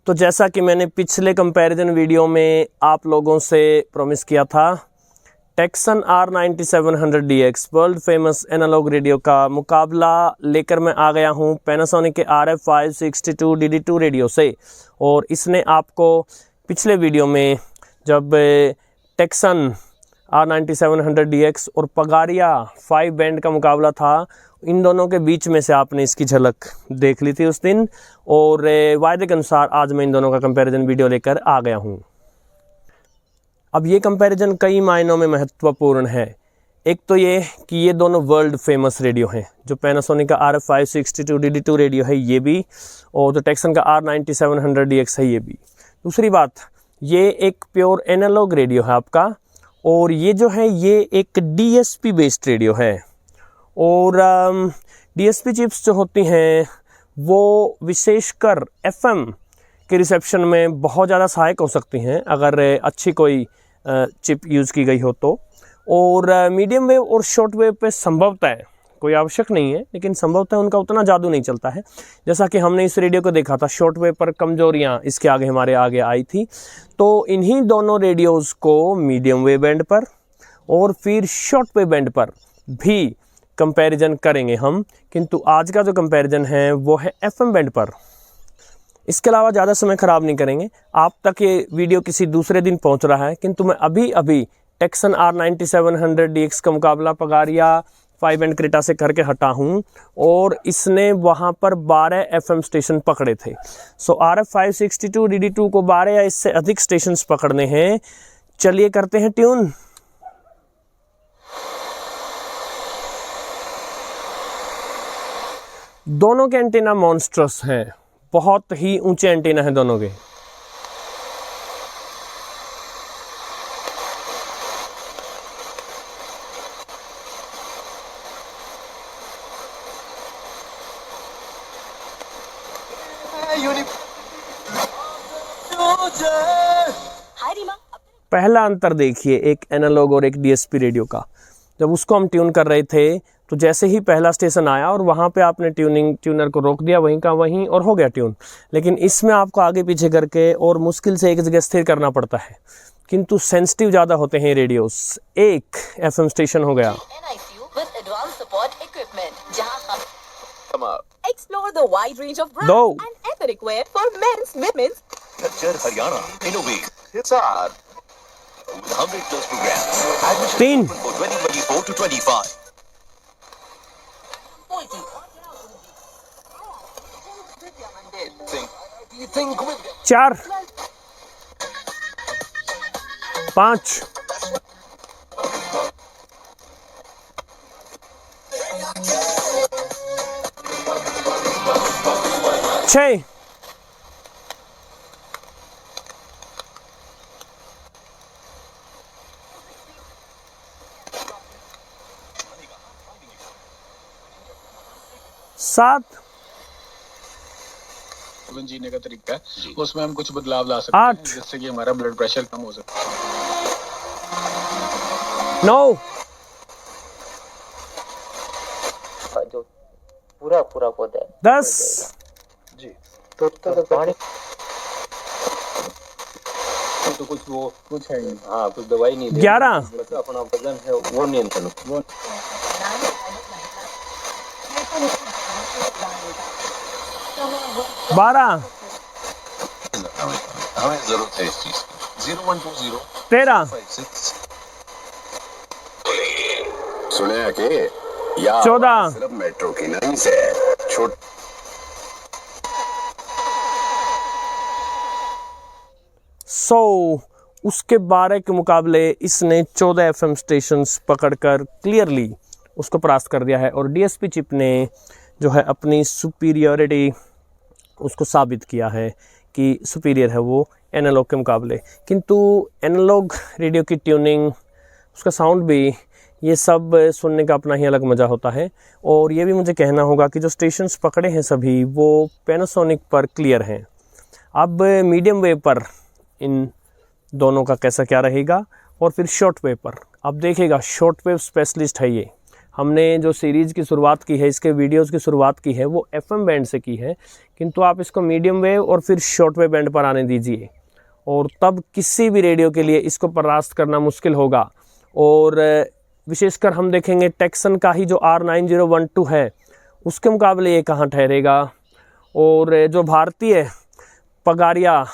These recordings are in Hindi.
तो जैसा कि मैंने पिछले कंपैरिजन वीडियो में आप लोगों से प्रॉमिस किया था, Tecsun R9700DX world famous analogue radio का मुकाबला लेकर मैं आ गया हूं पैनासोनिक के RF562 DD2 रेडियो से। और इसने आपको पिछले वीडियो में जब टेक्सन R9700DX और पगारिया 5 बैंड का मुकाबला था, इन दोनों के बीच में से आपने इसकी झलक देख ली थी उस दिन। और वायदे के अनुसार आज मैं इन दोनों का कंपैरिजन वीडियो लेकर आ गया हूं। अब ये कंपैरिजन कई मायनों में महत्वपूर्ण है। एक तो ये कि ये दोनों वर्ल्ड फेमस रेडियो हैं, जो पैनासोनिक का RF562 DD2 रेडियो है ये भी, और जो टेक्सन का R9700DX है ये भी। दूसरी बात, ये एक प्योर एनालॉग रेडियो है आपका, और ये जो है ये एक DSP बेस्ड रेडियो है। और DSP चिप्स जो होती हैं वो विशेषकर FM के रिसेप्शन में बहुत ज़्यादा सहायक हो सकती हैं अगर अच्छी कोई चिप यूज़ की गई हो तो। और मीडियम वेव और शॉर्ट वेव पे संभवतः कोई आवश्यक नहीं है, लेकिन संभवतः उनका उतना जादू नहीं चलता है। जैसा कि हमने इस रेडियो को देखा था, शॉर्ट वेव पर कमजोरियां इसके आगे हमारे आगे आई थी। तो इन्हीं दोनों रेडियोज़ को मीडियम वेव बैंड पर और फिर शॉर्ट वेव बैंड पर भी कंपैरिजन करेंगे हम, किंतु आज का जो कंपैरिजन है वो है FM बैंड पर। इसके अलावा ज़्यादा समय ख़राब नहीं करेंगे, आप तक ये वीडियो किसी दूसरे दिन पहुंच रहा है, किंतु मैं अभी टेक्सन R9700DX का मुकाबला पगारिया 5 बैंड क्रेटा से करके हटा हूँ, और इसने वहाँ पर 12 FM स्टेशन पकड़े थे। सो RF562 DD2 को 12 या इससे अधिक स्टेशंस पकड़ने हैं। चलिए करते हैं ट्यून। दोनों के एंटीना मॉन्स्ट्रस हैं, बहुत ही ऊंचे एंटीना हैं दोनों के। पहला अंतर देखिए एक एनालॉग और एक DSP रेडियो का। जब उसको हम ट्यून कर रहे थे तो जैसे ही पहला स्टेशन आया और वहाँ पे आपने ट्यूनर को रोक दिया वहीं का वहीं और हो गया ट्यून। लेकिन इसमें आपको आगे पीछे करके और मुश्किल से एक जगह स्थिर करना पड़ता है, किंतु सेंसिटिव ज़्यादा होते हैं रेडियोस। एक FM स्टेशन हो गया। दो, तीन, चार, 5, 6, 7, जीवन जीने का तरीका है, उसमें हम कुछ बदलाव ला सकते हैं जिससे कि हमारा ब्लड प्रेशर कम हो सकता है। 9, जो पूरा पौधा है 10 जी। तो पानी तो कुछ है नहीं। हाँ, कुछ दवाई नहीं दे, 11 अपना वजन है वो नियंत्रण। 12 हमें जरूरत है इस चीज की। 0120 13 सुने कि या 14 सिर्फ मेट्रो की नहीं से छोट उसके 12 के मुकाबले इसने 14 FM स्टेशंस पकड़कर क्लियरली उसको परास्त कर दिया है। और DSP चिप ने जो है अपनी सुपीरियरिटी उसको साबित किया है कि सुपीरियर है वो एनालॉग के मुकाबले। किंतु एनालॉग रेडियो की ट्यूनिंग, उसका साउंड भी, ये सब सुनने का अपना ही अलग मज़ा होता है। और ये भी मुझे कहना होगा कि जो स्टेशंस पकड़े हैं सभी वो पैनासोनिक पर क्लियर हैं। अब मीडियम वेव पर इन दोनों का कैसा क्या रहेगा, और फिर शॉर्ट वेव पर अब देखिएगा। शॉर्ट वेव स्पेशलिस्ट है ये हमने जो सीरीज़ की शुरुआत की है, इसके वीडियोस की शुरुआत की है, वो FM बैंड से की है, किंतु आप इसको मीडियम वेव और फिर शॉर्ट वेव बैंड पर आने दीजिए और तब किसी भी रेडियो के लिए इसको परास्त करना मुश्किल होगा। और विशेषकर हम देखेंगे टेक्सन का ही जो R9012 है उसके मुकाबले ये कहाँ ठहरेगा, और जो भारतीय पगारिया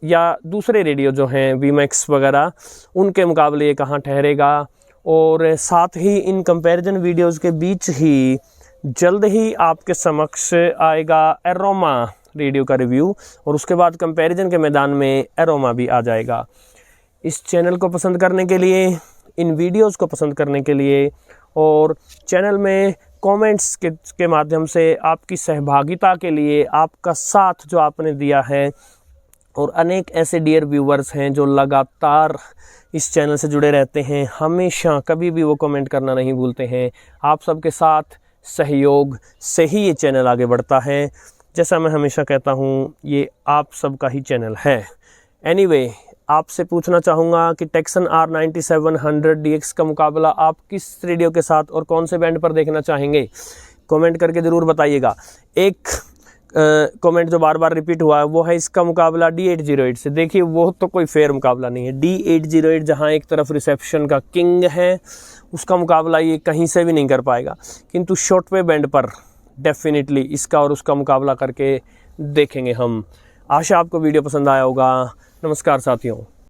या दूसरे रेडियो जो हैं VMAX वगैरह उनके मुकाबले ये कहाँ ठहरेगा। और साथ ही इन कंपैरिजन वीडियोस के बीच ही जल्द ही आपके समक्ष आएगा एरोमा रेडियो का रिव्यू, और उसके बाद कंपैरिजन के मैदान में एरोमा भी आ जाएगा। इस चैनल को पसंद करने के लिए, इन वीडियोस को पसंद करने के लिए और चैनल में कमेंट्स के माध्यम से आपकी सहभागिता के लिए, आपका साथ जो आपने दिया है, और अनेक ऐसे डियर व्यूवर्स हैं जो लगातार इस चैनल से जुड़े रहते हैं, हमेशा कभी भी वो कमेंट करना नहीं भूलते हैं। आप सबके साथ सहयोग से ही ये चैनल आगे बढ़ता है। जैसा मैं हमेशा कहता हूँ, ये आप सबका ही चैनल है। एनीवे, आपसे पूछना चाहूँगा कि टेक्सन R9700DX का मुकाबला आप किस रेडियो के साथ और कौन से बैंड पर देखना चाहेंगे, कमेंट करके ज़रूर बताइएगा। एक कमेंट जो बार बार रिपीट हुआ है वो है इसका मुकाबला D808 से। देखिए, वो तो कोई फेयर मुकाबला नहीं है। D808 जहाँ एक तरफ रिसेप्शन का किंग है, उसका मुकाबला ये कहीं से भी नहीं कर पाएगा, किंतु शॉर्ट वेव बैंड पर डेफिनेटली इसका और उसका मुकाबला करके देखेंगे हम। आशा आपको वीडियो पसंद आया होगा। नमस्कार साथियों।